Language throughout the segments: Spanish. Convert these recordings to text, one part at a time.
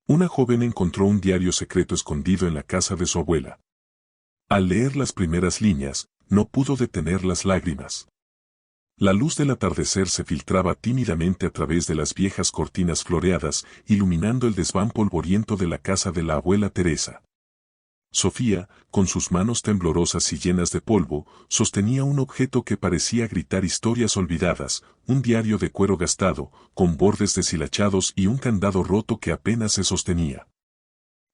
Una joven encontró un diario secreto escondido en la casa de su abuela. Al leer las primeras líneas, no pudo detener las lágrimas. La luz del atardecer se filtraba tímidamente a través de las viejas cortinas floreadas, iluminando el desván polvoriento de la casa de la abuela Teresa. Sofía, con sus manos temblorosas y llenas de polvo, sostenía un objeto que parecía gritar historias olvidadas, un diario de cuero gastado, con bordes deshilachados y un candado roto que apenas se sostenía.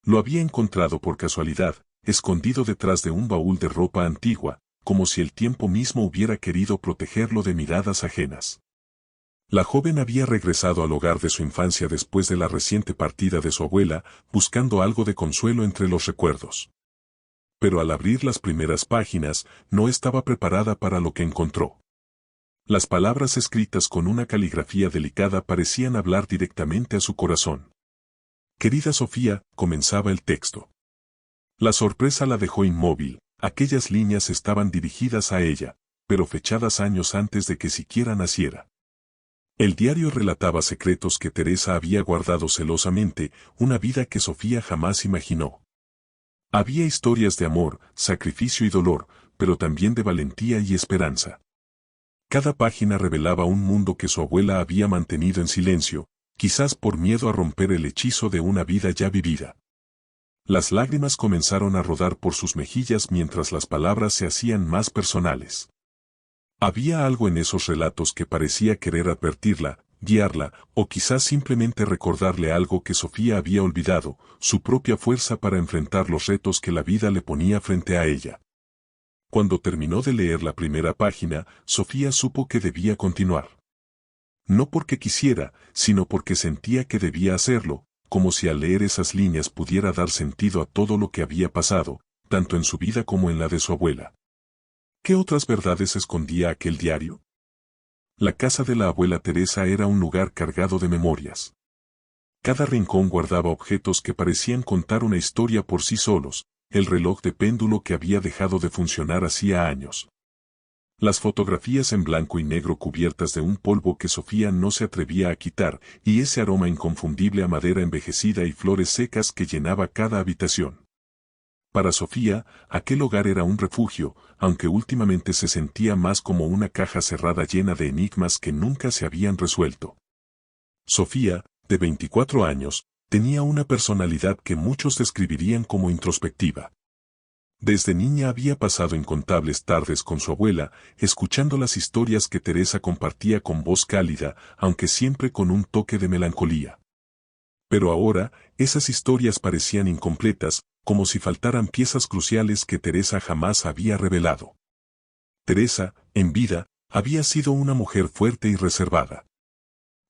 Lo había encontrado por casualidad, escondido detrás de un baúl de ropa antigua, como si el tiempo mismo hubiera querido protegerlo de miradas ajenas. La joven había regresado al hogar de su infancia después de la reciente partida de su abuela, buscando algo de consuelo entre los recuerdos. Pero al abrir las primeras páginas, no estaba preparada para lo que encontró. Las palabras escritas con una caligrafía delicada parecían hablar directamente a su corazón. «Querida Sofía», comenzaba el texto. La sorpresa la dejó inmóvil. Aquellas líneas estaban dirigidas a ella, pero fechadas años antes de que siquiera naciera. El diario relataba secretos que Teresa había guardado celosamente, una vida que Sofía jamás imaginó. Había historias de amor, sacrificio y dolor, pero también de valentía y esperanza. Cada página revelaba un mundo que su abuela había mantenido en silencio, quizás por miedo a romper el hechizo de una vida ya vivida. Las lágrimas comenzaron a rodar por sus mejillas mientras las palabras se hacían más personales. Había algo en esos relatos que parecía querer advertirla, guiarla, o quizás simplemente recordarle algo que Sofía había olvidado, su propia fuerza para enfrentar los retos que la vida le ponía frente a ella. Cuando terminó de leer la primera página, Sofía supo que debía continuar. No porque quisiera, sino porque sentía que debía hacerlo, como si al leer esas líneas pudiera dar sentido a todo lo que había pasado, tanto en su vida como en la de su abuela. ¿Qué otras verdades escondía aquel diario? La casa de la abuela Teresa era un lugar cargado de memorias. Cada rincón guardaba objetos que parecían contar una historia por sí solos, el reloj de péndulo que había dejado de funcionar hacía años. Las fotografías en blanco y negro cubiertas de un polvo que Sofía no se atrevía a quitar, y ese aroma inconfundible a madera envejecida y flores secas que llenaba cada habitación. Para Sofía, aquel hogar era un refugio, aunque últimamente se sentía más como una caja cerrada llena de enigmas que nunca se habían resuelto. Sofía, de 24 años, tenía una personalidad que muchos describirían como introspectiva. Desde niña había pasado incontables tardes con su abuela, escuchando las historias que Teresa compartía con voz cálida, aunque siempre con un toque de melancolía. Pero ahora, esas historias parecían incompletas, como si faltaran piezas cruciales que Teresa jamás había revelado. Teresa, en vida, había sido una mujer fuerte y reservada.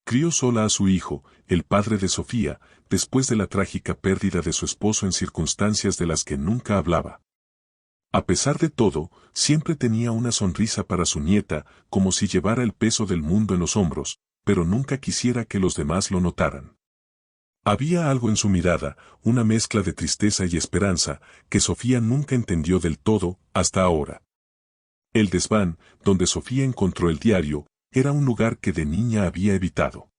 Crió sola a su hijo, el padre de Sofía, después de la trágica pérdida de su esposo en circunstancias de las que nunca hablaba. A pesar de todo, siempre tenía una sonrisa para su nieta, como si llevara el peso del mundo en los hombros, pero nunca quisiera que los demás lo notaran. Había algo en su mirada, una mezcla de tristeza y esperanza, que Sofía nunca entendió del todo, hasta ahora. El desván, donde Sofía encontró el diario, era un lugar que de niña había evitado.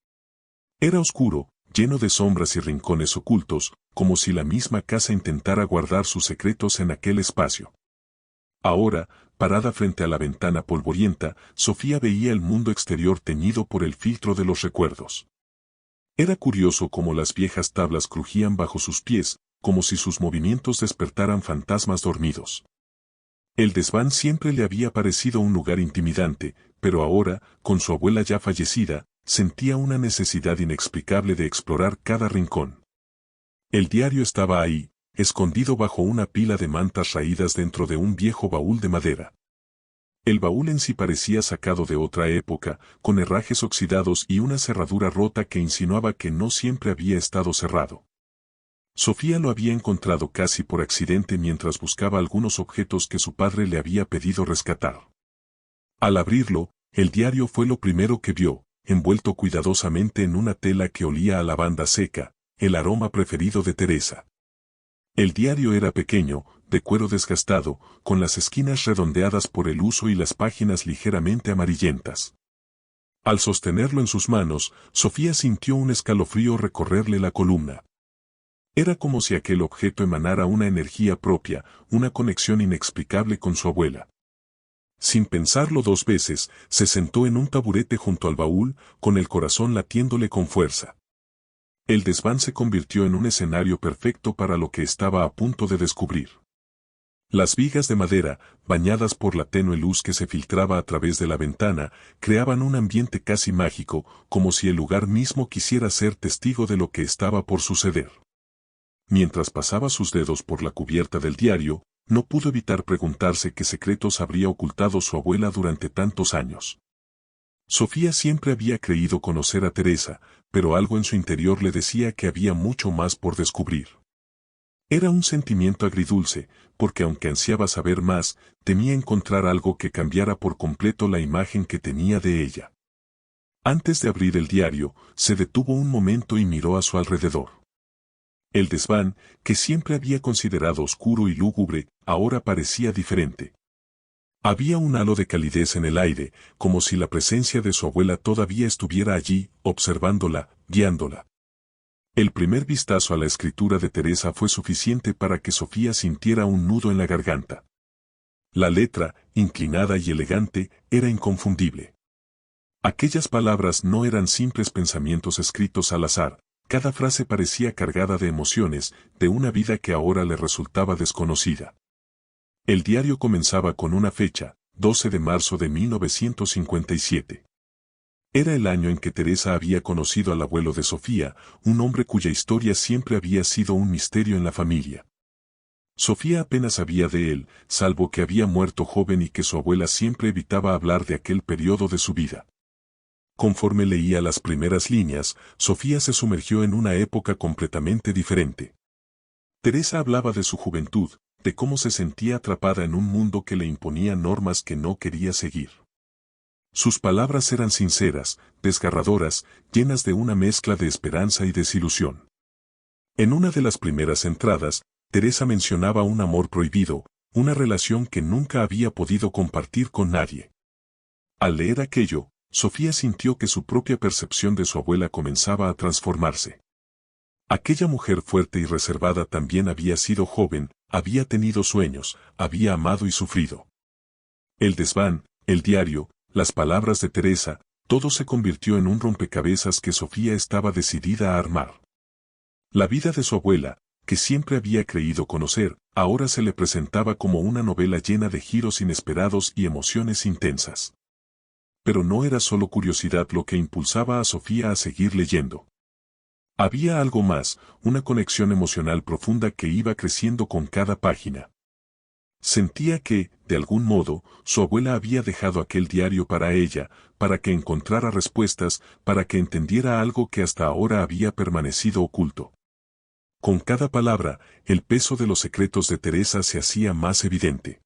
Era oscuro, lleno de sombras y rincones ocultos, como si la misma casa intentara guardar sus secretos en aquel espacio. Ahora, parada frente a la ventana polvorienta, Sofía veía el mundo exterior teñido por el filtro de los recuerdos. Era curioso cómo las viejas tablas crujían bajo sus pies, como si sus movimientos despertaran fantasmas dormidos. El desván siempre le había parecido un lugar intimidante, pero ahora, con su abuela ya fallecida, sentía una necesidad inexplicable de explorar cada rincón. El diario estaba ahí, escondido bajo una pila de mantas raídas dentro de un viejo baúl de madera. El baúl en sí parecía sacado de otra época, con herrajes oxidados y una cerradura rota que insinuaba que no siempre había estado cerrado. Sofía lo había encontrado casi por accidente mientras buscaba algunos objetos que su padre le había pedido rescatar. Al abrirlo, el diario fue lo primero que vio, envuelto cuidadosamente en una tela que olía a lavanda seca, el aroma preferido de Teresa. El diario era pequeño, de cuero desgastado, con las esquinas redondeadas por el uso y las páginas ligeramente amarillentas. Al sostenerlo en sus manos, Sofía sintió un escalofrío recorrerle la columna. Era como si aquel objeto emanara una energía propia, una conexión inexplicable con su abuela. Sin pensarlo dos veces, se sentó en un taburete junto al baúl, con el corazón latiéndole con fuerza. El desván se convirtió en un escenario perfecto para lo que estaba a punto de descubrir. Las vigas de madera, bañadas por la tenue luz que se filtraba a través de la ventana, creaban un ambiente casi mágico, como si el lugar mismo quisiera ser testigo de lo que estaba por suceder. Mientras pasaba sus dedos por la cubierta del diario, no pudo evitar preguntarse qué secretos habría ocultado su abuela durante tantos años. Sofía siempre había creído conocer a Teresa, pero algo en su interior le decía que había mucho más por descubrir. Era un sentimiento agridulce, porque aunque ansiaba saber más, temía encontrar algo que cambiara por completo la imagen que tenía de ella. Antes de abrir el diario, se detuvo un momento y miró a su alrededor. El desván, que siempre había considerado oscuro y lúgubre, ahora parecía diferente. Había un halo de calidez en el aire, como si la presencia de su abuela todavía estuviera allí, observándola, guiándola. El primer vistazo a la escritura de Teresa fue suficiente para que Sofía sintiera un nudo en la garganta. La letra, inclinada y elegante, era inconfundible. Aquellas palabras no eran simples pensamientos escritos al azar, cada frase parecía cargada de emociones, de una vida que ahora le resultaba desconocida. El diario comenzaba con una fecha, 12 de marzo de 1957. Era el año en que Teresa había conocido al abuelo de Sofía, un hombre cuya historia siempre había sido un misterio en la familia. Sofía apenas sabía de él, salvo que había muerto joven y que su abuela siempre evitaba hablar de aquel periodo de su vida. Conforme leía las primeras líneas, Sofía se sumergió en una época completamente diferente. Teresa hablaba de su juventud, de cómo se sentía atrapada en un mundo que le imponía normas que no quería seguir. Sus palabras eran sinceras, desgarradoras, llenas de una mezcla de esperanza y desilusión. En una de las primeras entradas, Teresa mencionaba un amor prohibido, una relación que nunca había podido compartir con nadie. Al leer aquello, Sofía sintió que su propia percepción de su abuela comenzaba a transformarse. Aquella mujer fuerte y reservada también había sido joven, había tenido sueños, había amado y sufrido. El desván, el diario, las palabras de Teresa, todo se convirtió en un rompecabezas que Sofía estaba decidida a armar. La vida de su abuela, que siempre había creído conocer, ahora se le presentaba como una novela llena de giros inesperados y emociones intensas. Pero no era solo curiosidad lo que impulsaba a Sofía a seguir leyendo. Había algo más, una conexión emocional profunda que iba creciendo con cada página. Sentía que, de algún modo, su abuela había dejado aquel diario para ella, para que encontrara respuestas, para que entendiera algo que hasta ahora había permanecido oculto. Con cada palabra, el peso de los secretos de Teresa se hacía más evidente.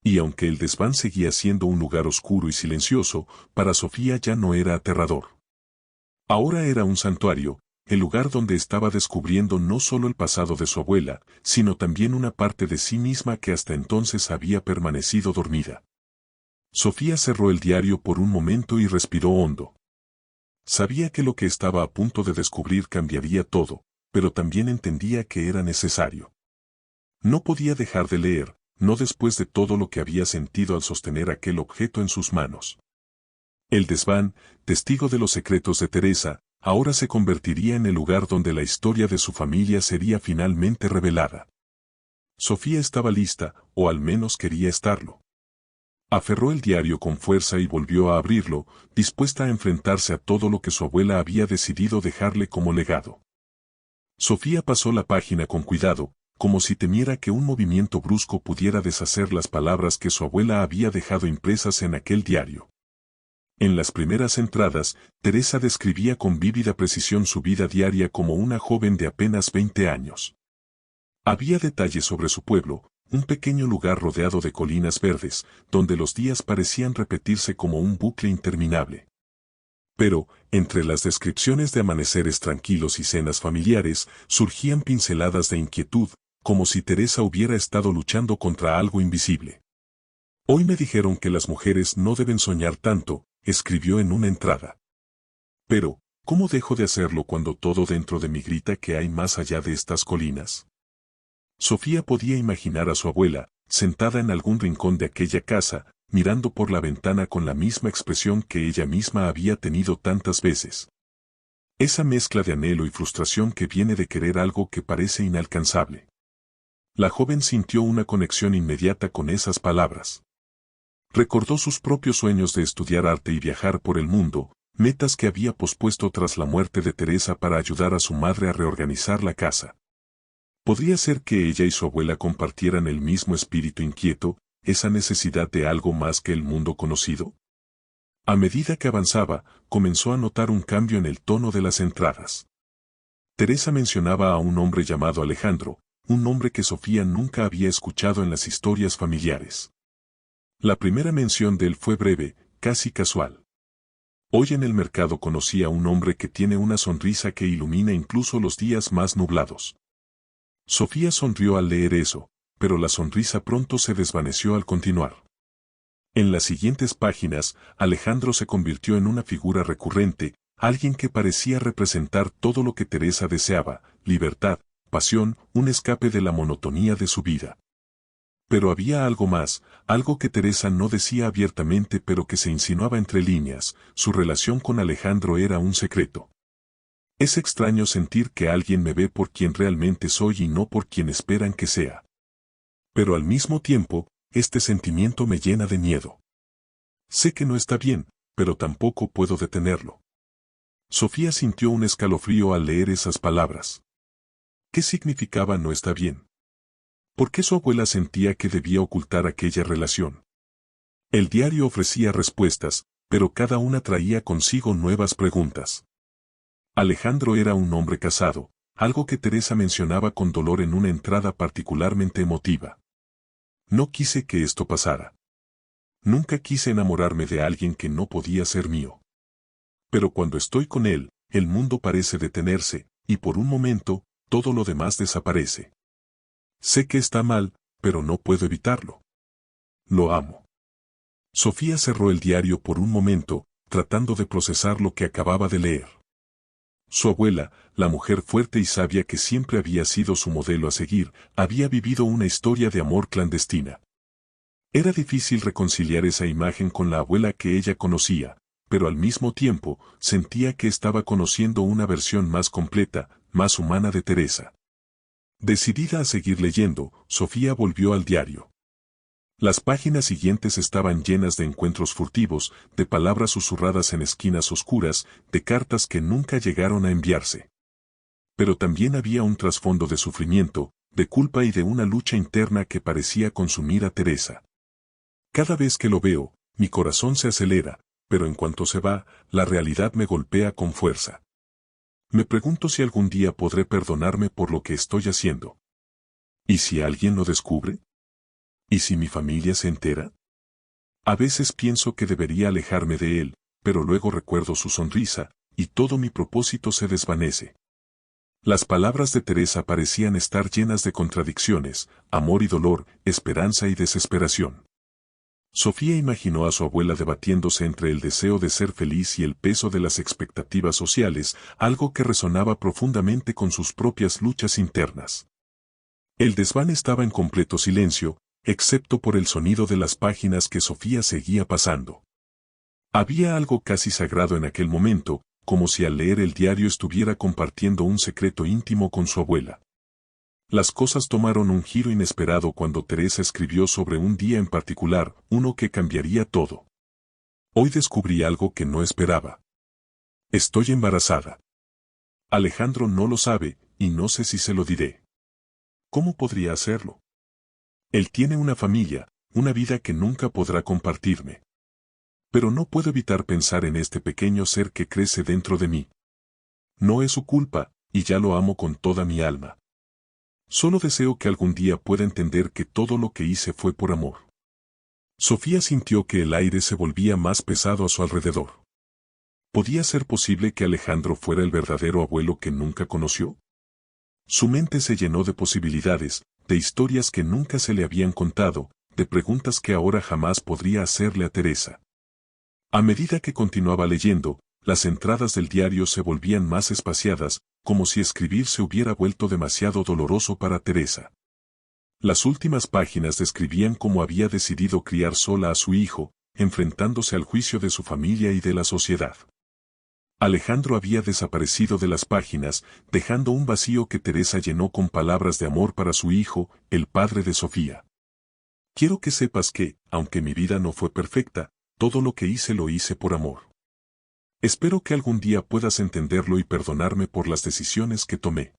Y aunque el desván seguía siendo un lugar oscuro y silencioso, para Sofía ya no era aterrador. Ahora era un santuario, el lugar donde estaba descubriendo no solo el pasado de su abuela, sino también una parte de sí misma que hasta entonces había permanecido dormida. Sofía cerró el diario por un momento y respiró hondo. Sabía que lo que estaba a punto de descubrir cambiaría todo, pero también entendía que era necesario. No podía dejar de leer, no después de todo lo que había sentido al sostener aquel objeto en sus manos. El desván, testigo de los secretos de Teresa, ahora se convertiría en el lugar donde la historia de su familia sería finalmente revelada. Sofía estaba lista, o al menos quería estarlo. Aferró el diario con fuerza y volvió a abrirlo, dispuesta a enfrentarse a todo lo que su abuela había decidido dejarle como legado. Sofía pasó la página con cuidado, como si temiera que un movimiento brusco pudiera deshacer las palabras que su abuela había dejado impresas en aquel diario. En las primeras entradas, Teresa describía con vívida precisión su vida diaria como una joven de apenas 20 años. Había detalles sobre su pueblo, un pequeño lugar rodeado de colinas verdes, donde los días parecían repetirse como un bucle interminable. Pero, entre las descripciones de amaneceres tranquilos y cenas familiares, surgían pinceladas de inquietud, como si Teresa hubiera estado luchando contra algo invisible. Hoy me dijeron que las mujeres no deben soñar tanto, escribió en una entrada. Pero, ¿Cómo dejo de hacerlo cuando todo dentro de mí grita que hay más allá de estas colinas? Sofía podía imaginar a su abuela, sentada en algún rincón de aquella casa, mirando por la ventana con la misma expresión que ella misma había tenido tantas veces. Esa mezcla de anhelo y frustración que viene de querer algo que parece inalcanzable. La joven sintió una conexión inmediata con esas palabras. Recordó sus propios sueños de estudiar arte y viajar por el mundo, metas que había pospuesto tras la muerte de Teresa para ayudar a su madre a reorganizar la casa. ¿Podría ser que ella y su abuela compartieran el mismo espíritu inquieto, esa necesidad de algo más que el mundo conocido? A medida que avanzaba, comenzó a notar un cambio en el tono de las entradas. Teresa mencionaba a un hombre llamado Alejandro, un nombre que Sofía nunca había escuchado en las historias familiares. La primera mención de él fue breve, casi casual. Hoy en el mercado conocí a un hombre que tiene una sonrisa que ilumina incluso los días más nublados. Sofía sonrió al leer eso, pero la sonrisa pronto se desvaneció al continuar. En las siguientes páginas, Alejandro se convirtió en una figura recurrente, alguien que parecía representar todo lo que Teresa deseaba: libertad, pasión, un escape de la monotonía de su vida. Pero había algo más, algo que Teresa no decía abiertamente pero que se insinuaba entre líneas: su relación con Alejandro era un secreto. Es extraño sentir que alguien me ve por quien realmente soy y no por quien esperan que sea. Pero al mismo tiempo, este sentimiento me llena de miedo. Sé que no está bien, pero tampoco puedo detenerlo. Sofía sintió un escalofrío al leer esas palabras. ¿Qué significaba no está bien? ¿Por qué su abuela sentía que debía ocultar aquella relación? El diario ofrecía respuestas, pero cada una traía consigo nuevas preguntas. Alejandro era un hombre casado, algo que Teresa mencionaba con dolor en una entrada particularmente emotiva. No quise que esto pasara. Nunca quise enamorarme de alguien que no podía ser mío. Pero cuando estoy con él, el mundo parece detenerse, y por un momento, todo lo demás desaparece. Sé que está mal, pero no puedo evitarlo. Lo amo. Sofía cerró el diario por un momento, tratando de procesar lo que acababa de leer. Su abuela, la mujer fuerte y sabia que siempre había sido su modelo a seguir, había vivido una historia de amor clandestina. Era difícil reconciliar esa imagen con la abuela que ella conocía, pero al mismo tiempo, sentía que estaba conociendo una versión más completa, más humana de Teresa. Decidida a seguir leyendo, Sofía volvió al diario. Las páginas siguientes estaban llenas de encuentros furtivos, de palabras susurradas en esquinas oscuras, de cartas que nunca llegaron a enviarse. Pero también había un trasfondo de sufrimiento, de culpa y de una lucha interna que parecía consumir a Teresa. Cada vez que lo veo, mi corazón se acelera, pero en cuanto se va, la realidad me golpea con fuerza. Me pregunto si algún día podré perdonarme por lo que estoy haciendo. ¿Y si alguien lo descubre? ¿Y si mi familia se entera? A veces pienso que debería alejarme de él, pero luego recuerdo su sonrisa, y todo mi propósito se desvanece. Las palabras de Teresa parecían estar llenas de contradicciones, amor y dolor, esperanza y desesperación. Sofía imaginó a su abuela debatiéndose entre el deseo de ser feliz y el peso de las expectativas sociales, algo que resonaba profundamente con sus propias luchas internas. El desván estaba en completo silencio, excepto por el sonido de las páginas que Sofía seguía pasando. Había algo casi sagrado en aquel momento, como si al leer el diario estuviera compartiendo un secreto íntimo con su abuela. Las cosas tomaron un giro inesperado cuando Teresa escribió sobre un día en particular, uno que cambiaría todo. Hoy descubrí algo que no esperaba. Estoy embarazada. Alejandro no lo sabe, y no sé si se lo diré. ¿Cómo podría hacerlo? Él tiene una familia, una vida que nunca podrá compartirme. Pero no puedo evitar pensar en este pequeño ser que crece dentro de mí. No es su culpa, y ya lo amo con toda mi alma. Solo deseo que algún día pueda entender que todo lo que hice fue por amor. Sofía sintió que el aire se volvía más pesado a su alrededor. ¿Podía ser posible que Alejandro fuera el verdadero abuelo que nunca conoció? Su mente se llenó de posibilidades, de historias que nunca se le habían contado, de preguntas que ahora jamás podría hacerle a Teresa. A medida que continuaba leyendo, las entradas del diario se volvían más espaciadas, como si escribir se hubiera vuelto demasiado doloroso para Teresa. Las últimas páginas describían cómo había decidido criar sola a su hijo, enfrentándose al juicio de su familia y de la sociedad. Alejandro había desaparecido de las páginas, dejando un vacío que Teresa llenó con palabras de amor para su hijo, el padre de Sofía. Quiero que sepas que, aunque mi vida no fue perfecta, todo lo que hice lo hice por amor. Espero que algún día puedas entenderlo y perdonarme por las decisiones que tomé.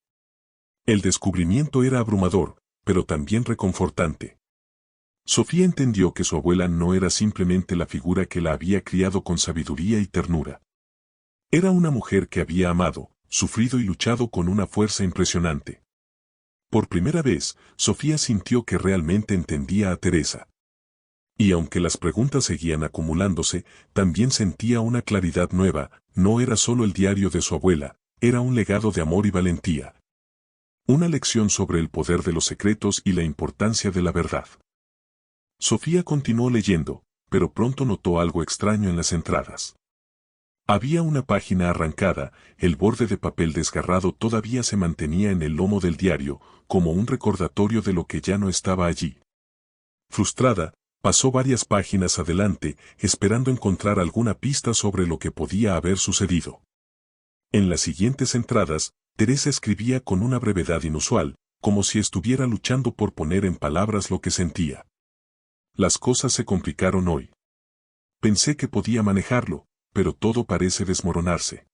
El descubrimiento era abrumador, pero también reconfortante. Sofía entendió que su abuela no era simplemente la figura que la había criado con sabiduría y ternura. Era una mujer que había amado, sufrido y luchado con una fuerza impresionante. Por primera vez, Sofía sintió que realmente entendía a Teresa. Y aunque las preguntas seguían acumulándose, también sentía una claridad nueva, no era solo el diario de su abuela, era un legado de amor y valentía. Una lección sobre el poder de los secretos y la importancia de la verdad. Sofía continuó leyendo, pero pronto notó algo extraño en las entradas. Había una página arrancada, el borde de papel desgarrado todavía se mantenía en el lomo del diario, como un recordatorio de lo que ya no estaba allí. Frustrada, pasó varias páginas adelante, esperando encontrar alguna pista sobre lo que podía haber sucedido. En las siguientes entradas, Teresa escribía con una brevedad inusual, como si estuviera luchando por poner en palabras lo que sentía. Las cosas se complicaron hoy. Pensé que podía manejarlo, pero todo parece desmoronarse.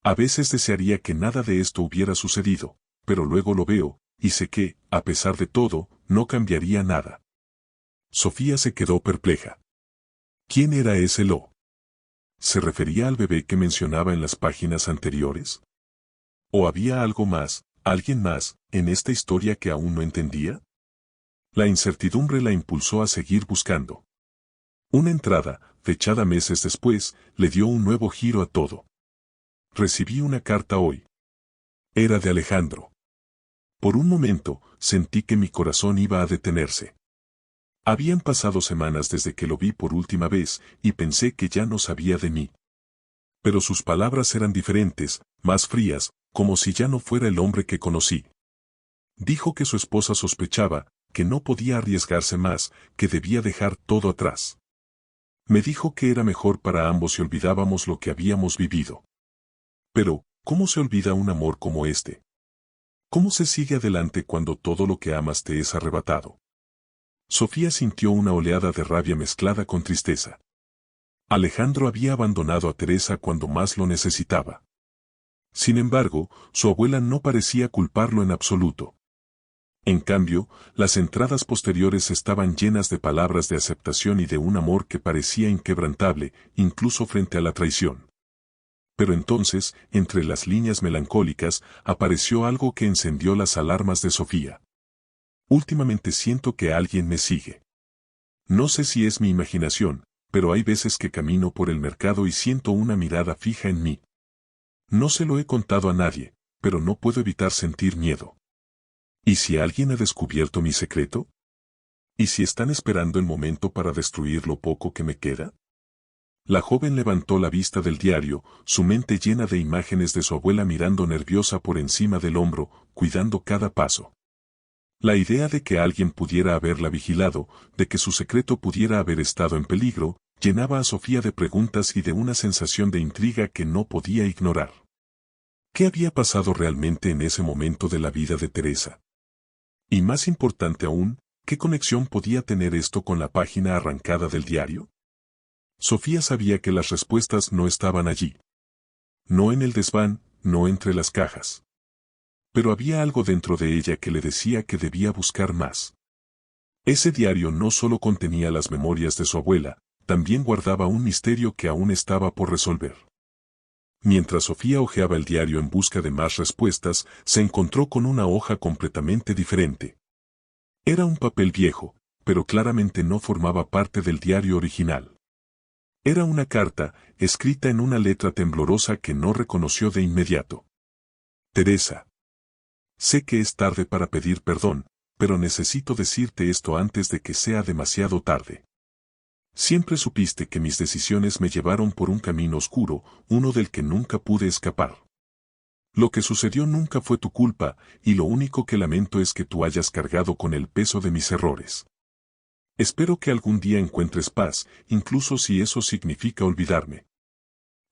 A veces desearía que nada de esto hubiera sucedido, pero luego lo veo, y sé que, a pesar de todo, no cambiaría nada. Sofía se quedó perpleja. ¿Quién era ese Lo? ¿Se refería al bebé que mencionaba en las páginas anteriores? ¿O había algo más, alguien más, en esta historia que aún no entendía? La incertidumbre la impulsó a seguir buscando. Una entrada, fechada meses después, le dio un nuevo giro a todo. Recibí una carta hoy. Era de Alejandro. Por un momento, sentí que mi corazón iba a detenerse. Habían pasado semanas desde que lo vi por última vez, y pensé que ya no sabía de mí. Pero sus palabras eran diferentes, más frías, como si ya no fuera el hombre que conocí. Dijo que su esposa sospechaba, que no podía arriesgarse más, que debía dejar todo atrás. Me dijo que era mejor para ambos si olvidábamos lo que habíamos vivido. Pero, ¿cómo se olvida un amor como este? ¿Cómo se sigue adelante cuando todo lo que amas te es arrebatado? Sofía sintió una oleada de rabia mezclada con tristeza. Alejandro había abandonado a Teresa cuando más lo necesitaba. Sin embargo, su abuela no parecía culparlo en absoluto. En cambio, las entradas posteriores estaban llenas de palabras de aceptación y de un amor que parecía inquebrantable, incluso frente a la traición. Pero entonces, entre las líneas melancólicas, apareció algo que encendió las alarmas de Sofía. Últimamente siento que alguien me sigue. No sé si es mi imaginación, pero hay veces que camino por el mercado y siento una mirada fija en mí. No se lo he contado a nadie, pero no puedo evitar sentir miedo. ¿Y si alguien ha descubierto mi secreto? ¿Y si están esperando el momento para destruir lo poco que me queda? La joven levantó la vista del diario, su mente llena de imágenes de su abuela mirando nerviosa por encima del hombro, cuidando cada paso. La idea de que alguien pudiera haberla vigilado, de que su secreto pudiera haber estado en peligro, llenaba a Sofía de preguntas y de una sensación de intriga que no podía ignorar. ¿Qué había pasado realmente en ese momento de la vida de Teresa? Y más importante aún, ¿qué conexión podía tener esto con la página arrancada del diario? Sofía sabía que las respuestas no estaban allí. No en el desván, no entre las cajas. Pero había algo dentro de ella que le decía que debía buscar más. Ese diario no solo contenía las memorias de su abuela, también guardaba un misterio que aún estaba por resolver. Mientras Sofía hojeaba el diario en busca de más respuestas, se encontró con una hoja completamente diferente. Era un papel viejo, pero claramente no formaba parte del diario original. Era una carta, escrita en una letra temblorosa que no reconoció de inmediato. Teresa. Sé que es tarde para pedir perdón, pero necesito decirte esto antes de que sea demasiado tarde. Siempre supiste que mis decisiones me llevaron por un camino oscuro, uno del que nunca pude escapar. Lo que sucedió nunca fue tu culpa, y lo único que lamento es que tú hayas cargado con el peso de mis errores. Espero que algún día encuentres paz, incluso si eso significa olvidarme.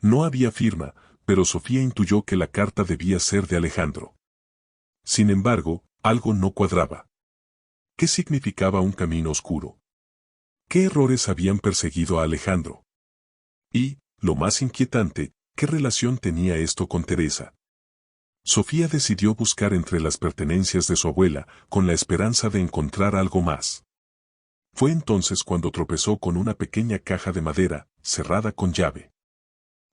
No había firma, pero Sofía intuyó que la carta debía ser de Alejandro. Sin embargo, algo no cuadraba. ¿Qué significaba un camino oscuro? ¿Qué errores habían perseguido a Alejandro? Y, lo más inquietante, ¿qué relación tenía esto con Teresa? Sofía decidió buscar entre las pertenencias de su abuela, con la esperanza de encontrar algo más. Fue entonces cuando tropezó con una pequeña caja de madera, cerrada con llave.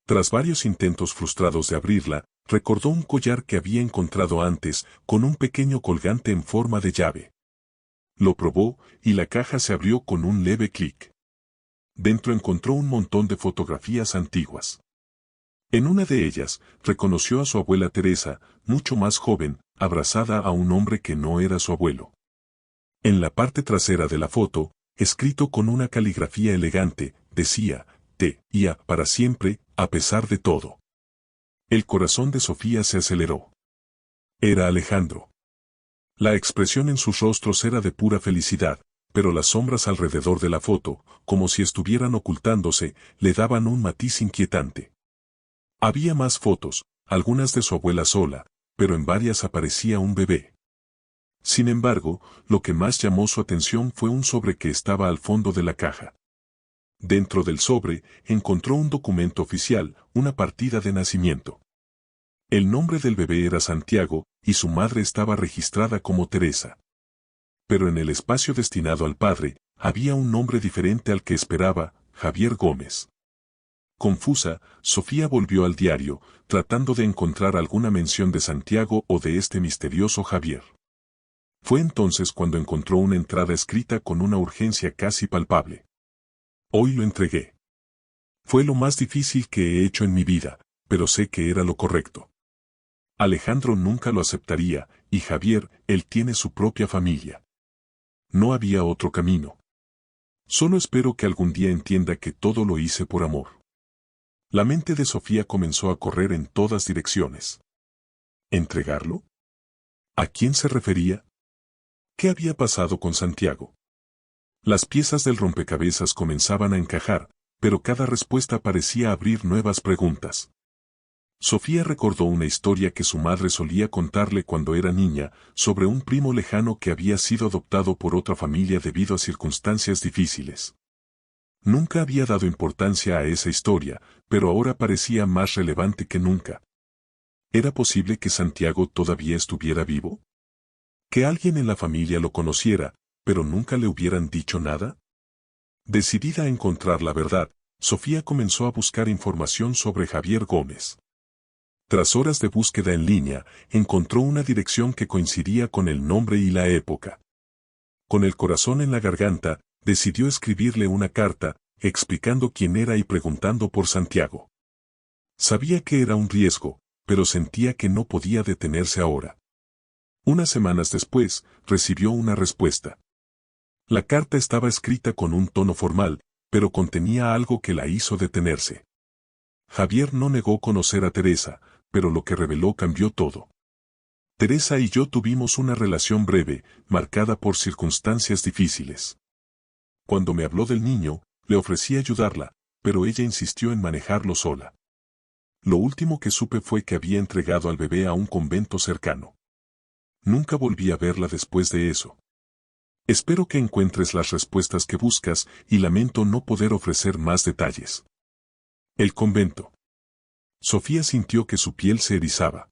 Tras varios intentos frustrados de abrirla, recordó un collar que había encontrado antes, con un pequeño colgante en forma de llave. Lo probó, y la caja se abrió con un leve clic. Dentro encontró un montón de fotografías antiguas. En una de ellas, reconoció a su abuela Teresa, mucho más joven, abrazada a un hombre que no era su abuelo. En la parte trasera de la foto, escrito con una caligrafía elegante, decía, te y a para siempre, a pesar de todo. El corazón de Sofía se aceleró. Era Alejandro. La expresión en sus rostros era de pura felicidad, pero las sombras alrededor de la foto, como si estuvieran ocultándose, le daban un matiz inquietante. Había más fotos, algunas de su abuela sola, pero en varias aparecía un bebé. Sin embargo, lo que más llamó su atención fue un sobre que estaba al fondo de la caja. Dentro del sobre, encontró un documento oficial, una partida de nacimiento. El nombre del bebé era Santiago, y su madre estaba registrada como Teresa. Pero en el espacio destinado al padre, había un nombre diferente al que esperaba, Javier Gómez. Confusa, Sofía volvió al diario, tratando de encontrar alguna mención de Santiago o de este misterioso Javier. Fue entonces cuando encontró una entrada escrita con una urgencia casi palpable. Hoy lo entregué. Fue lo más difícil que he hecho en mi vida, pero sé que era lo correcto. Alejandro nunca lo aceptaría, y Javier, él tiene su propia familia. No había otro camino. Solo espero que algún día entienda que todo lo hice por amor. La mente de Sofía comenzó a correr en todas direcciones. ¿Entregarlo? ¿A quién se refería? ¿Qué había pasado con Santiago? Las piezas del rompecabezas comenzaban a encajar, pero cada respuesta parecía abrir nuevas preguntas. Sofía recordó una historia que su madre solía contarle cuando era niña, sobre un primo lejano que había sido adoptado por otra familia debido a circunstancias difíciles. Nunca había dado importancia a esa historia, pero ahora parecía más relevante que nunca. ¿Era posible que Santiago todavía estuviera vivo? ¿Que alguien en la familia lo conociera, pero nunca le hubieran dicho nada? Decidida a encontrar la verdad, Sofía comenzó a buscar información sobre Javier Gómez. Tras horas de búsqueda en línea, encontró una dirección que coincidía con el nombre y la época. Con el corazón en la garganta, decidió escribirle una carta, explicando quién era y preguntando por Santiago. Sabía que era un riesgo, pero sentía que no podía detenerse ahora. Unas semanas después, recibió una respuesta. La carta estaba escrita con un tono formal, pero contenía algo que la hizo detenerse. Javier no negó conocer a Teresa, pero lo que reveló cambió todo. Teresa y yo tuvimos una relación breve, marcada por circunstancias difíciles. Cuando me habló del niño, le ofrecí ayudarla, pero ella insistió en manejarlo sola. Lo último que supe fue que había entregado al bebé a un convento cercano. Nunca volví a verla después de eso. Espero que encuentres las respuestas que buscas y lamento no poder ofrecer más detalles. El convento. Sofía sintió que su piel se erizaba.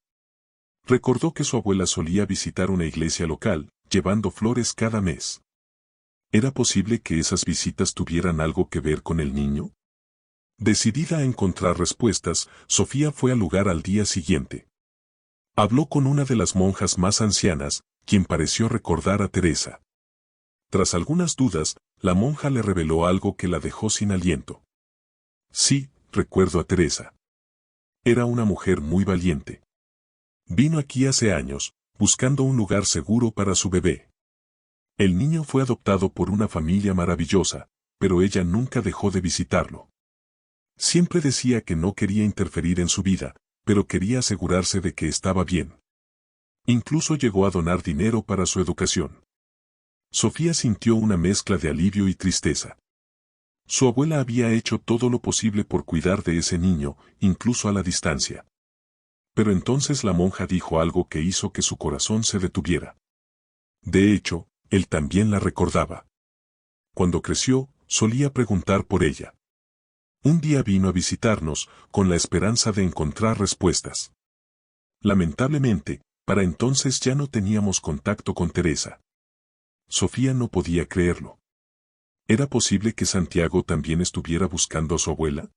Recordó que su abuela solía visitar una iglesia local, llevando flores cada mes. ¿Era posible que esas visitas tuvieran algo que ver con el niño? Decidida a encontrar respuestas, Sofía fue al lugar al día siguiente. Habló con una de las monjas más ancianas, quien pareció recordar a Teresa. Tras algunas dudas, la monja le reveló algo que la dejó sin aliento. Sí, recuerdo a Teresa. Era una mujer muy valiente. Vino aquí hace años, buscando un lugar seguro para su bebé. El niño fue adoptado por una familia maravillosa, pero ella nunca dejó de visitarlo. Siempre decía que no quería interferir en su vida, pero quería asegurarse de que estaba bien. Incluso llegó a donar dinero para su educación. Sofía sintió una mezcla de alivio y tristeza. Su abuela había hecho todo lo posible por cuidar de ese niño, incluso a la distancia. Pero entonces la monja dijo algo que hizo que su corazón se detuviera. De hecho, él también la recordaba. Cuando creció, solía preguntar por ella. Un día vino a visitarnos, con la esperanza de encontrar respuestas. Lamentablemente, para entonces ya no teníamos contacto con Teresa. Sofía no podía creerlo. ¿Era posible que Santiago también estuviera buscando a su abuela?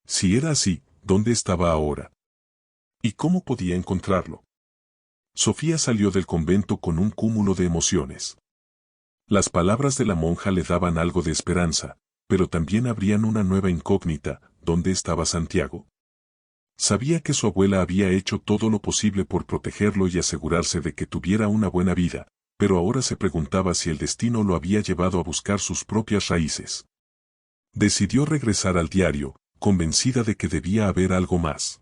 Si era así, ¿dónde estaba ahora? ¿Y cómo podía encontrarlo? Sofía salió del convento con un cúmulo de emociones. Las palabras de la monja le daban algo de esperanza, pero también abrían una nueva incógnita: ¿dónde estaba Santiago? Sabía que su abuela había hecho todo lo posible por protegerlo y asegurarse de que tuviera una buena vida, pero ahora se preguntaba si el destino lo había llevado a buscar sus propias raíces. Decidió regresar al diario, convencida de que debía haber algo más.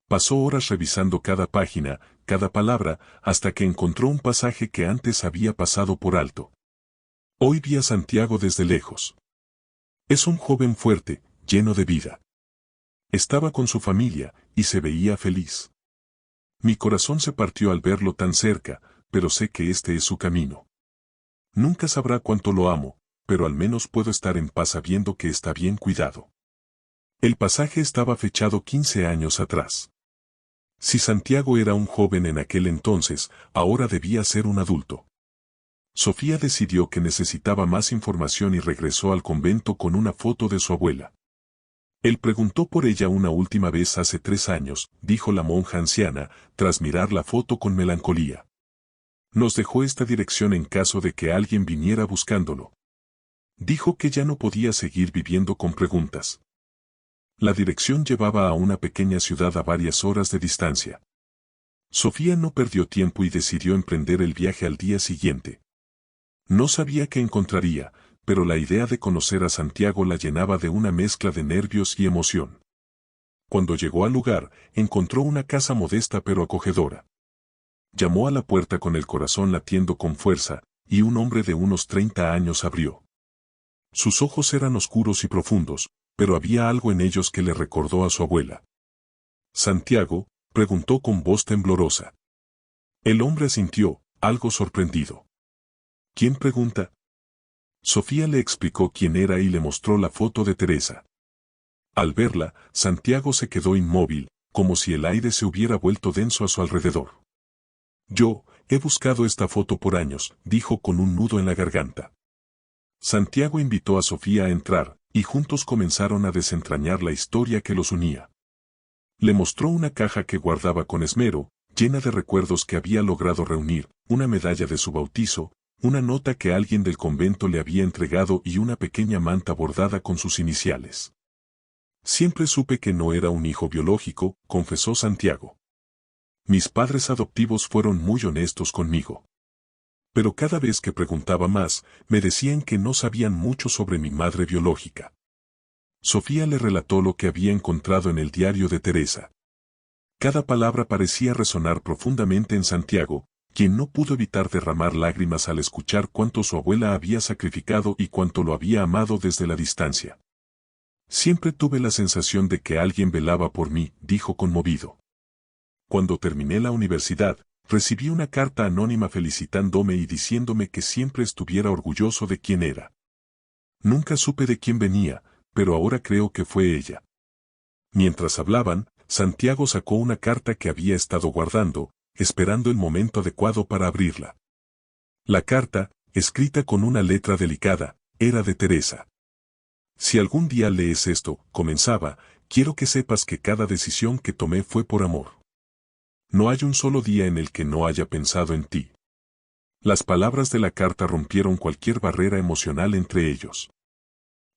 Pasó horas revisando cada página, cada palabra, hasta que encontró un pasaje que antes había pasado por alto. Hoy vi a Santiago desde lejos. Es un joven fuerte, lleno de vida. Estaba con su familia, y se veía feliz. Mi corazón se partió al verlo tan cerca, pero sé que este es su camino. Nunca sabrá cuánto lo amo, pero al menos puedo estar en paz sabiendo que está bien cuidado. El pasaje estaba fechado 15 años atrás. Si Santiago era un joven en aquel entonces, ahora debía ser un adulto. Sofía decidió que necesitaba más información y regresó al convento con una foto de su abuela. Él preguntó por ella una última vez hace 3 años, dijo la monja anciana, tras mirar la foto con melancolía. Nos dejó esta dirección en caso de que alguien viniera buscándolo. Dijo que ya no podía seguir viviendo con preguntas. La dirección llevaba a una pequeña ciudad a varias horas de distancia. Sofía no perdió tiempo y decidió emprender el viaje al día siguiente. No sabía qué encontraría, pero la idea de conocer a Santiago la llenaba de una mezcla de nervios y emoción. Cuando llegó al lugar, encontró una casa modesta pero acogedora. Llamó a la puerta con el corazón latiendo con fuerza, y un hombre de unos 30 años abrió. Sus ojos eran oscuros y profundos, pero había algo en ellos que le recordó a su abuela. «¿Santiago?», preguntó con voz temblorosa. El hombre asintió, algo sorprendido. «¿Quién pregunta?». Sofía le explicó quién era y le mostró la foto de Teresa. Al verla, Santiago se quedó inmóvil, como si el aire se hubiera vuelto denso a su alrededor. «Yo, he buscado esta foto por años», dijo con un nudo en la garganta. Santiago invitó a Sofía a entrar, y juntos comenzaron a desentrañar la historia que los unía. Le mostró una caja que guardaba con esmero, llena de recuerdos que había logrado reunir, una medalla de su bautizo, una nota que alguien del convento le había entregado y una pequeña manta bordada con sus iniciales. «Siempre supe que no era un hijo biológico», confesó Santiago. «Mis padres adoptivos fueron muy honestos conmigo. Pero cada vez que preguntaba más, me decían que no sabían mucho sobre mi madre biológica». Sofía le relató lo que había encontrado en el diario de Teresa. Cada palabra parecía resonar profundamente en Santiago, quien no pudo evitar derramar lágrimas al escuchar cuánto su abuela había sacrificado y cuánto lo había amado desde la distancia. «Siempre tuve la sensación de que alguien velaba por mí», dijo conmovido. «Cuando terminé la universidad, recibí una carta anónima felicitándome y diciéndome que siempre estuviera orgulloso de quién era. Nunca supe de quién venía, pero ahora creo que fue ella». Mientras hablaban, Santiago sacó una carta que había estado guardando, esperando el momento adecuado para abrirla. La carta, escrita con una letra delicada, era de Teresa. «Si algún día lees esto», comenzaba, «quiero que sepas que cada decisión que tomé fue por amor. No hay un solo día en el que no haya pensado en ti». Las palabras de la carta rompieron cualquier barrera emocional entre ellos.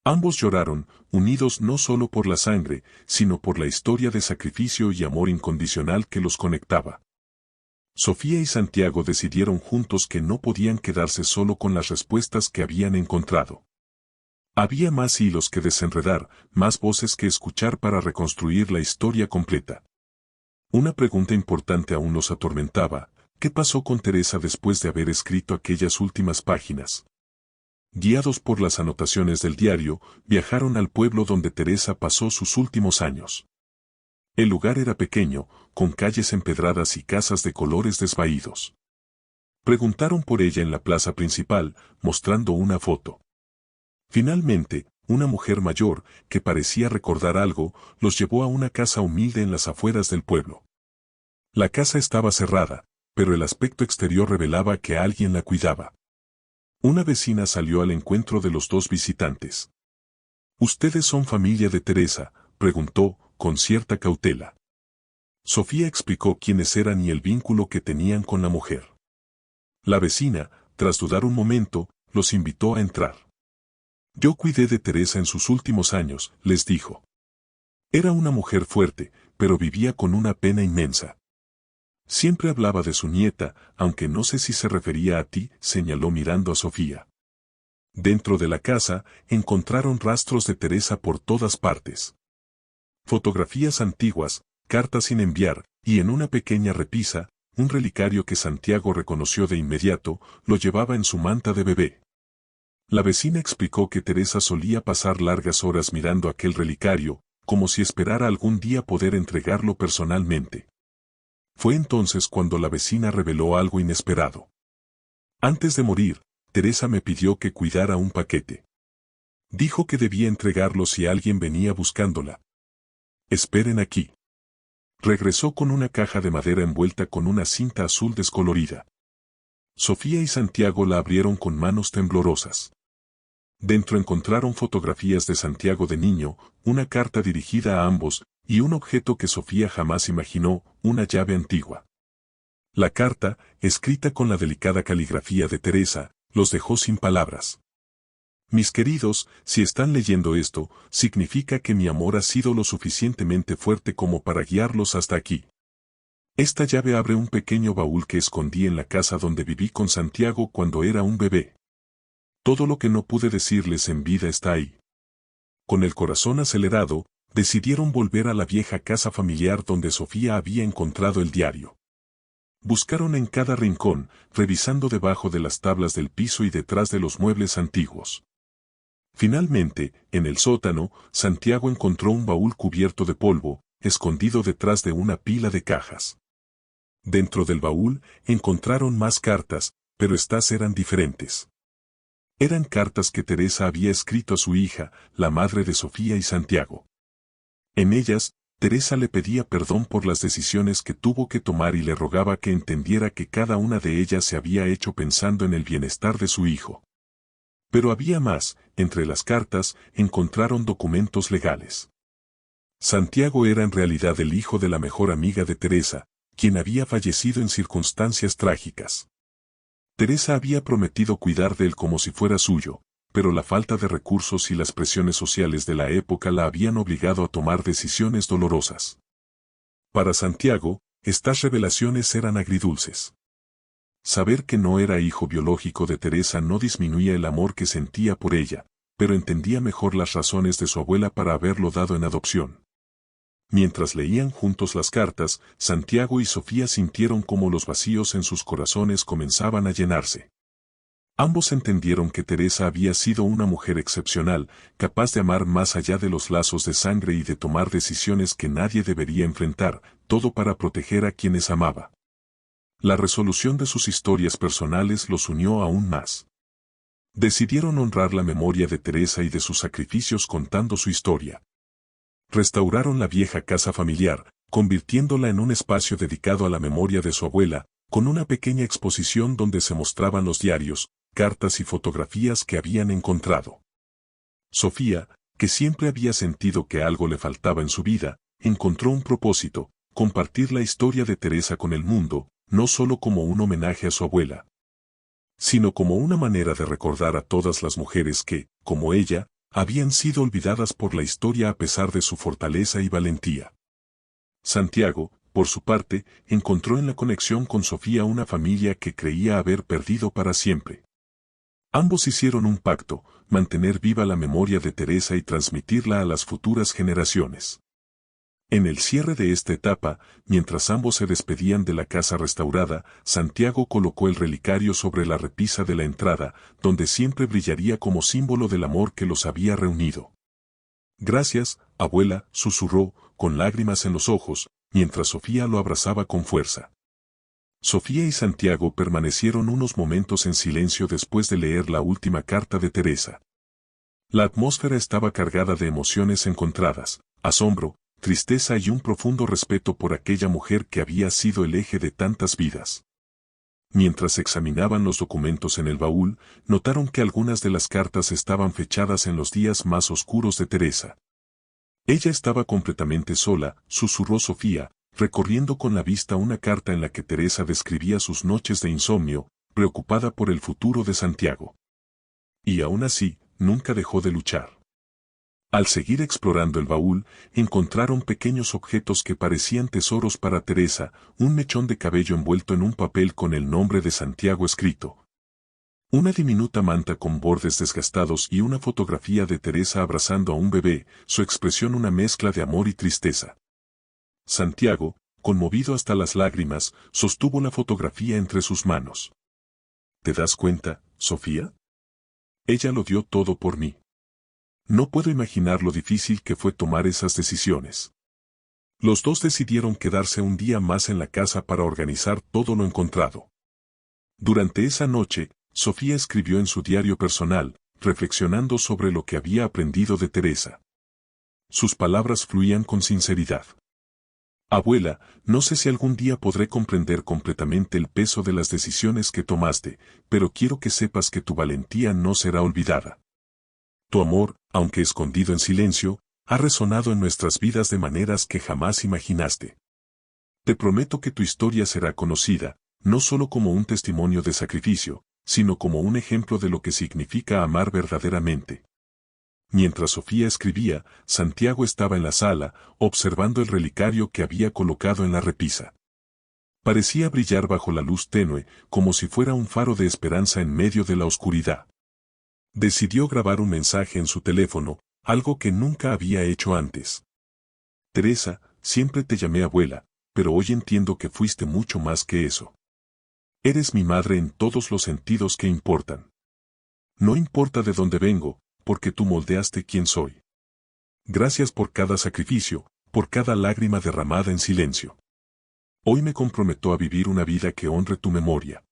Ambos lloraron, unidos no solo por la sangre, sino por la historia de sacrificio y amor incondicional que los conectaba. Sofía y Santiago decidieron juntos que no podían quedarse solo con las respuestas que habían encontrado. Había más hilos que desenredar, más voces que escuchar para reconstruir la historia completa. Una pregunta importante aún los atormentaba: ¿qué pasó con Teresa después de haber escrito aquellas últimas páginas? Guiados por las anotaciones del diario, viajaron al pueblo donde Teresa pasó sus últimos años. El lugar era pequeño, con calles empedradas y casas de colores desvaídos. Preguntaron por ella en la plaza principal, mostrando una foto. Finalmente, una mujer mayor, que parecía recordar algo, los llevó a una casa humilde en las afueras del pueblo. La casa estaba cerrada, pero el aspecto exterior revelaba que alguien la cuidaba. Una vecina salió al encuentro de los dos visitantes. ¿Ustedes son familia de Teresa?, preguntó, con cierta cautela. Sofía explicó quiénes eran y el vínculo que tenían con la mujer. La vecina, tras dudar un momento, los invitó a entrar. Yo cuidé de Teresa en sus últimos años, les dijo. Era una mujer fuerte, pero vivía con una pena inmensa. Siempre hablaba de su nieta, aunque no sé si se refería a ti, señaló mirando a Sofía. Dentro de la casa, encontraron rastros de Teresa por todas partes. Fotografías antiguas, cartas sin enviar, y en una pequeña repisa, un relicario que Santiago reconoció de inmediato, lo llevaba en su manta de bebé. La vecina explicó que Teresa solía pasar largas horas mirando aquel relicario, como si esperara algún día poder entregarlo personalmente. Fue entonces cuando la vecina reveló algo inesperado. Antes de morir, Teresa me pidió que cuidara un paquete. Dijo que debía entregarlo si alguien venía buscándola. Esperen aquí. Regresó con una caja de madera envuelta con una cinta azul descolorida. Sofía y Santiago la abrieron con manos temblorosas. Dentro encontraron fotografías de Santiago de niño, una carta dirigida a ambos, y un objeto que Sofía jamás imaginó, una llave antigua. La carta, escrita con la delicada caligrafía de Teresa, los dejó sin palabras. Mis queridos, si están leyendo esto, significa que mi amor ha sido lo suficientemente fuerte como para guiarlos hasta aquí. Esta llave abre un pequeño baúl que escondí en la casa donde viví con Santiago cuando era un bebé. Todo lo que no pude decirles en vida está ahí. Con el corazón acelerado, decidieron volver a la vieja casa familiar donde Sofía había encontrado el diario. Buscaron en cada rincón, revisando debajo de las tablas del piso y detrás de los muebles antiguos. Finalmente, en el sótano, Santiago encontró un baúl cubierto de polvo, escondido detrás de una pila de cajas. Dentro del baúl, encontraron más cartas, pero estas eran diferentes. Eran cartas que Teresa había escrito a su hija, la madre de Sofía y Santiago. En ellas, Teresa le pedía perdón por las decisiones que tuvo que tomar y le rogaba que entendiera que cada una de ellas se había hecho pensando en el bienestar de su hijo. Pero había más. Entre las cartas, encontraron documentos legales. Santiago era en realidad el hijo de la mejor amiga de Teresa, quien había fallecido en circunstancias trágicas. Teresa había prometido cuidar de él como si fuera suyo, pero la falta de recursos y las presiones sociales de la época la habían obligado a tomar decisiones dolorosas. Para Santiago, estas revelaciones eran agridulces. Saber que no era hijo biológico de Teresa no disminuía el amor que sentía por ella, pero entendía mejor las razones de su abuela para haberlo dado en adopción. Mientras leían juntos las cartas, Santiago y Sofía sintieron como los vacíos en sus corazones comenzaban a llenarse. Ambos entendieron que Teresa había sido una mujer excepcional, capaz de amar más allá de los lazos de sangre y de tomar decisiones que nadie debería enfrentar, todo para proteger a quienes amaba. La resolución de sus historias personales los unió aún más. Decidieron honrar la memoria de Teresa y de sus sacrificios contando su historia. Restauraron la vieja casa familiar, convirtiéndola en un espacio dedicado a la memoria de su abuela, con una pequeña exposición donde se mostraban los diarios, cartas y fotografías que habían encontrado. Sofía, que siempre había sentido que algo le faltaba en su vida, encontró un propósito: compartir la historia de Teresa con el mundo, no solo como un homenaje a su abuela, sino como una manera de recordar a todas las mujeres que, como ella, habían sido olvidadas por la historia a pesar de su fortaleza y valentía. Santiago, por su parte, encontró en la conexión con Sofía una familia que creía haber perdido para siempre. Ambos hicieron un pacto, mantener viva la memoria de Teresa y transmitirla a las futuras generaciones. En el cierre de esta etapa, mientras ambos se despedían de la casa restaurada, Santiago colocó el relicario sobre la repisa de la entrada, donde siempre brillaría como símbolo del amor que los había reunido. Gracias, abuela, susurró, con lágrimas en los ojos, mientras Sofía lo abrazaba con fuerza. Sofía y Santiago permanecieron unos momentos en silencio después de leer la última carta de Teresa. La atmósfera estaba cargada de emociones encontradas, asombro, tristeza y un profundo respeto por aquella mujer que había sido el eje de tantas vidas. Mientras examinaban los documentos en el baúl, notaron que algunas de las cartas estaban fechadas en los días más oscuros de Teresa. Ella estaba completamente sola, susurró Sofía, recorriendo con la vista una carta en la que Teresa describía sus noches de insomnio, preocupada por el futuro de Santiago. Y aún así, nunca dejó de luchar. Al seguir explorando el baúl, encontraron pequeños objetos que parecían tesoros para Teresa, un mechón de cabello envuelto en un papel con el nombre de Santiago escrito. Una diminuta manta con bordes desgastados y una fotografía de Teresa abrazando a un bebé, su expresión una mezcla de amor y tristeza. Santiago, conmovido hasta las lágrimas, sostuvo la fotografía entre sus manos. ¿Te das cuenta, Sofía? Ella lo dio todo por mí. No puedo imaginar lo difícil que fue tomar esas decisiones. Los dos decidieron quedarse un día más en la casa para organizar todo lo encontrado. Durante esa noche, Sofía escribió en su diario personal, reflexionando sobre lo que había aprendido de Teresa. Sus palabras fluían con sinceridad. Abuela, no sé si algún día podré comprender completamente el peso de las decisiones que tomaste, pero quiero que sepas que tu valentía no será olvidada. Tu amor, aunque escondido en silencio, ha resonado en nuestras vidas de maneras que jamás imaginaste. Te prometo que tu historia será conocida, no solo como un testimonio de sacrificio, sino como un ejemplo de lo que significa amar verdaderamente. Mientras Sofía escribía, Santiago estaba en la sala, observando el relicario que había colocado en la repisa. Parecía brillar bajo la luz tenue, como si fuera un faro de esperanza en medio de la oscuridad. Decidió grabar un mensaje en su teléfono, algo que nunca había hecho antes. Teresa, siempre te llamé abuela, pero hoy entiendo que fuiste mucho más que eso. Eres mi madre en todos los sentidos que importan. No importa de dónde vengo, porque tú moldeaste quién soy. Gracias por cada sacrificio, por cada lágrima derramada en silencio. Hoy me comprometo a vivir una vida que honre tu memoria.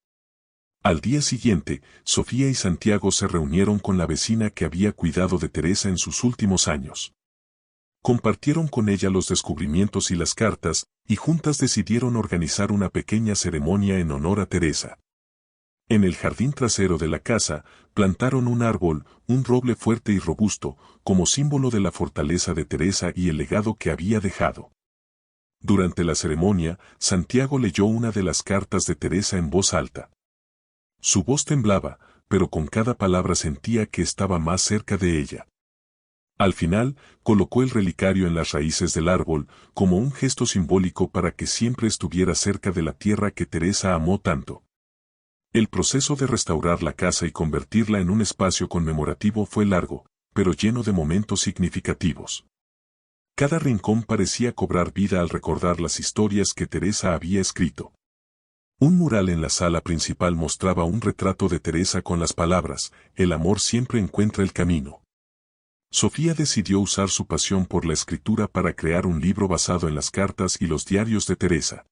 Al día siguiente, Sofía y Santiago se reunieron con la vecina que había cuidado de Teresa en sus últimos años. Compartieron con ella los descubrimientos y las cartas, y juntas decidieron organizar una pequeña ceremonia en honor a Teresa. En el jardín trasero de la casa, plantaron un árbol, un roble fuerte y robusto, como símbolo de la fortaleza de Teresa y el legado que había dejado. Durante la ceremonia, Santiago leyó una de las cartas de Teresa en voz alta. Su voz temblaba, pero con cada palabra sentía que estaba más cerca de ella. Al final, colocó el relicario en las raíces del árbol, como un gesto simbólico para que siempre estuviera cerca de la tierra que Teresa amó tanto. El proceso de restaurar la casa y convertirla en un espacio conmemorativo fue largo, pero lleno de momentos significativos. Cada rincón parecía cobrar vida al recordar las historias que Teresa había escrito. Un mural en la sala principal mostraba un retrato de Teresa con las palabras, "El amor siempre encuentra el camino". Sofía decidió usar su pasión por la escritura para crear un libro basado en las cartas y los diarios de Teresa.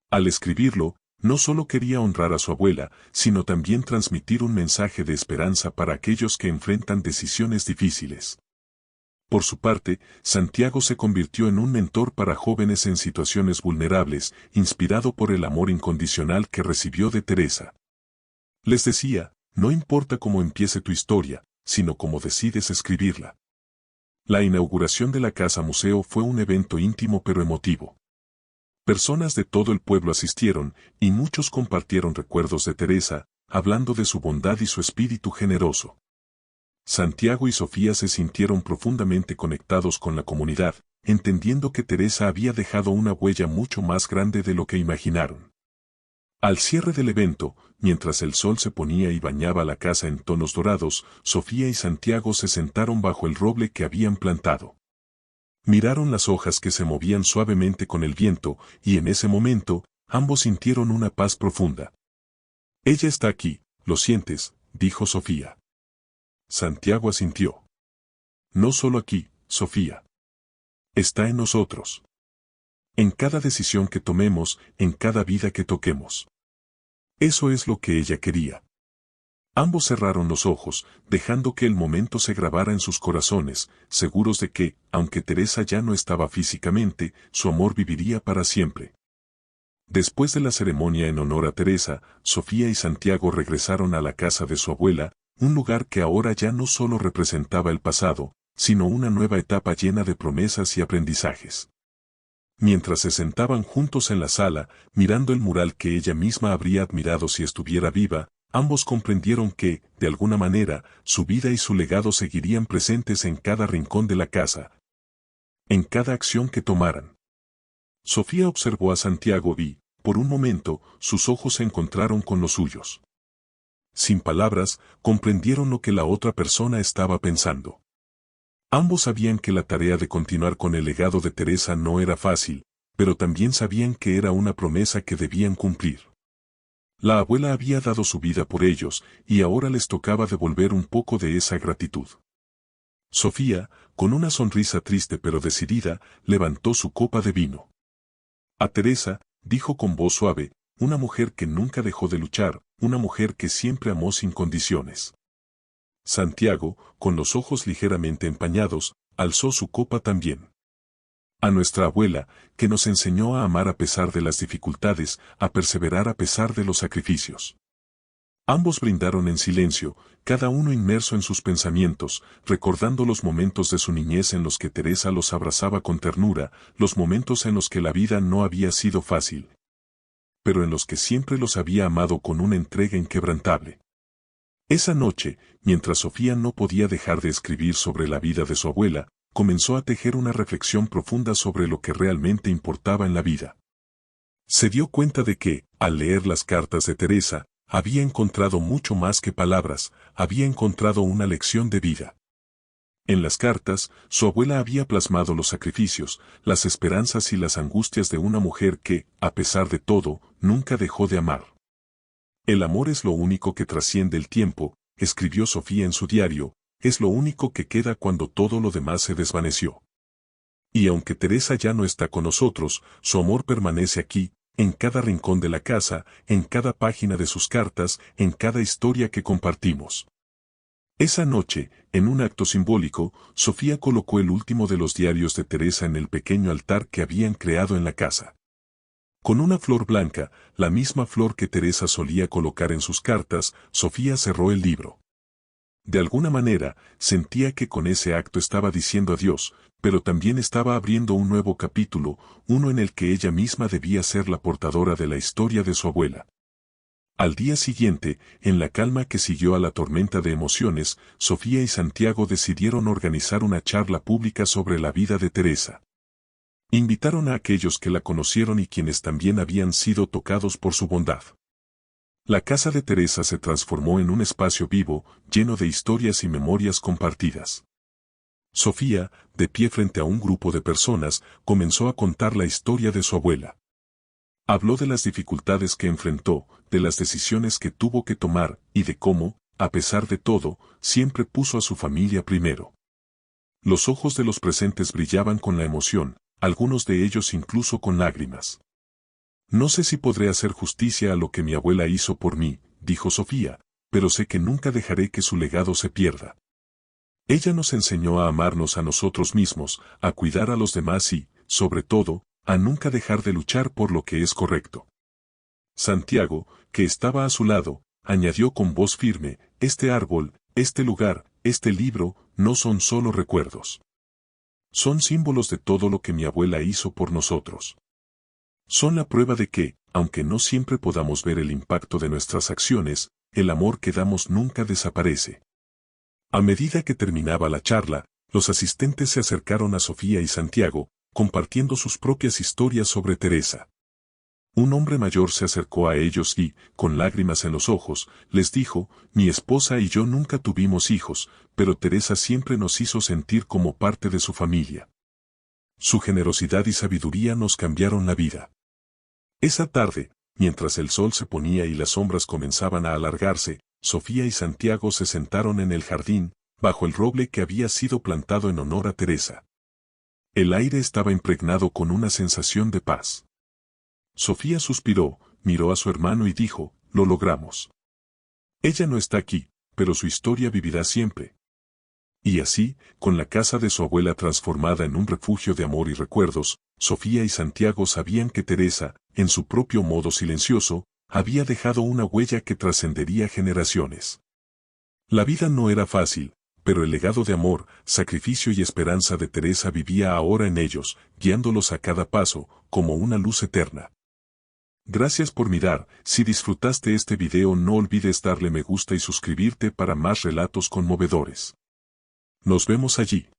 Al escribirlo, no solo quería honrar a su abuela, sino también transmitir un mensaje de esperanza para aquellos que enfrentan decisiones difíciles. Por su parte, Santiago se convirtió en un mentor para jóvenes en situaciones vulnerables, inspirado por el amor incondicional que recibió de Teresa. Les decía, no importa cómo empiece tu historia, sino cómo decides escribirla. La inauguración de la casa museo fue un evento íntimo pero emotivo. Personas de todo el pueblo asistieron, y muchos compartieron recuerdos de Teresa, hablando de su bondad y su espíritu generoso. Santiago y Sofía se sintieron profundamente conectados con la comunidad, entendiendo que Teresa había dejado una huella mucho más grande de lo que imaginaron. Al cierre del evento, mientras el sol se ponía y bañaba la casa en tonos dorados, Sofía y Santiago se sentaron bajo el roble que habían plantado. Miraron las hojas que se movían suavemente con el viento, y en ese momento, ambos sintieron una paz profunda. «Ella está aquí, ¿lo sientes?», dijo Sofía. Santiago asintió. «No solo aquí, Sofía. Está en nosotros. En cada decisión que tomemos, en cada vida que toquemos. Eso es lo que ella quería». Ambos cerraron los ojos, dejando que el momento se grabara en sus corazones, seguros de que, aunque Teresa ya no estaba físicamente, su amor viviría para siempre. Después de la ceremonia en honor a Teresa, Sofía y Santiago regresaron a la casa de su abuela, un lugar que ahora ya no solo representaba el pasado, sino una nueva etapa llena de promesas y aprendizajes. Mientras se sentaban juntos en la sala, mirando el mural que ella misma habría admirado si estuviera viva, ambos comprendieron que, de alguna manera, su vida y su legado seguirían presentes en cada rincón de la casa, en cada acción que tomaran. Sofía observó a Santiago y, por un momento, sus ojos se encontraron con los suyos. Sin palabras, comprendieron lo que la otra persona estaba pensando. Ambos sabían que la tarea de continuar con el legado de Teresa no era fácil, pero también sabían que era una promesa que debían cumplir. La abuela había dado su vida por ellos, y ahora les tocaba devolver un poco de esa gratitud. Sofía, con una sonrisa triste pero decidida, levantó su copa de vino. A Teresa, dijo con voz suave, una mujer que nunca dejó de luchar, una mujer que siempre amó sin condiciones. Santiago, con los ojos ligeramente empañados, alzó su copa también. A nuestra abuela, que nos enseñó a amar a pesar de las dificultades, a perseverar a pesar de los sacrificios. Ambos brindaron en silencio, cada uno inmerso en sus pensamientos, recordando los momentos de su niñez en los que Teresa los abrazaba con ternura, los momentos en los que la vida no había sido fácil, pero en los que siempre los había amado con una entrega inquebrantable. Esa noche, mientras Sofía no podía dejar de escribir sobre la vida de su abuela, comenzó a tejer una reflexión profunda sobre lo que realmente importaba en la vida. Se dio cuenta de que, al leer las cartas de Teresa, había encontrado mucho más que palabras, había encontrado una lección de vida. En las cartas, su abuela había plasmado los sacrificios, las esperanzas y las angustias de una mujer que, a pesar de todo, nunca dejó de amar. «El amor es lo único que trasciende el tiempo», escribió Sofía en su diario, «es lo único que queda cuando todo lo demás se desvaneció». Y aunque Teresa ya no está con nosotros, su amor permanece aquí, en cada rincón de la casa, en cada página de sus cartas, en cada historia que compartimos. Esa noche, en un acto simbólico, Sofía colocó el último de los diarios de Teresa en el pequeño altar que habían creado en la casa. Con una flor blanca, la misma flor que Teresa solía colocar en sus cartas, Sofía cerró el libro. De alguna manera, sentía que con ese acto estaba diciendo adiós, pero también estaba abriendo un nuevo capítulo, uno en el que ella misma debía ser la portadora de la historia de su abuela. Al día siguiente, en la calma que siguió a la tormenta de emociones, Sofía y Santiago decidieron organizar una charla pública sobre la vida de Teresa. Invitaron a aquellos que la conocieron y quienes también habían sido tocados por su bondad. La casa de Teresa se transformó en un espacio vivo, lleno de historias y memorias compartidas. Sofía, de pie frente a un grupo de personas, comenzó a contar la historia de su abuela. Habló de las dificultades que enfrentó, de las decisiones que tuvo que tomar, y de cómo, a pesar de todo, siempre puso a su familia primero. Los ojos de los presentes brillaban con la emoción, algunos de ellos incluso con lágrimas. «No sé si podré hacer justicia a lo que mi abuela hizo por mí», dijo Sofía, «pero sé que nunca dejaré que su legado se pierda. Ella nos enseñó a amarnos a nosotros mismos, a cuidar a los demás y, sobre todo, a nunca dejar de luchar por lo que es correcto». Santiago, que estaba a su lado, añadió con voz firme, «Este árbol, este lugar, este libro, no son solo recuerdos. Son símbolos de todo lo que mi abuela hizo por nosotros. Son la prueba de que, aunque no siempre podamos ver el impacto de nuestras acciones, el amor que damos nunca desaparece». A medida que terminaba la charla, los asistentes se acercaron a Sofía y Santiago, compartiendo sus propias historias sobre Teresa. Un hombre mayor se acercó a ellos y, con lágrimas en los ojos, les dijo, mi esposa y yo nunca tuvimos hijos, pero Teresa siempre nos hizo sentir como parte de su familia. Su generosidad y sabiduría nos cambiaron la vida. Esa tarde, mientras el sol se ponía y las sombras comenzaban a alargarse, Sofía y Santiago se sentaron en el jardín, bajo el roble que había sido plantado en honor a Teresa. El aire estaba impregnado con una sensación de paz. Sofía suspiró, miró a su hermano y dijo, lo logramos. Ella no está aquí, pero su historia vivirá siempre. Y así, con la casa de su abuela transformada en un refugio de amor y recuerdos, Sofía y Santiago sabían que Teresa, en su propio modo silencioso, había dejado una huella que trascendería generaciones. La vida no era fácil, pero el legado de amor, sacrificio y esperanza de Teresa vivía ahora en ellos, guiándolos a cada paso, como una luz eterna. Gracias por mirar, si disfrutaste este video no olvides darle me gusta y suscribirte para más relatos conmovedores. Nos vemos allí.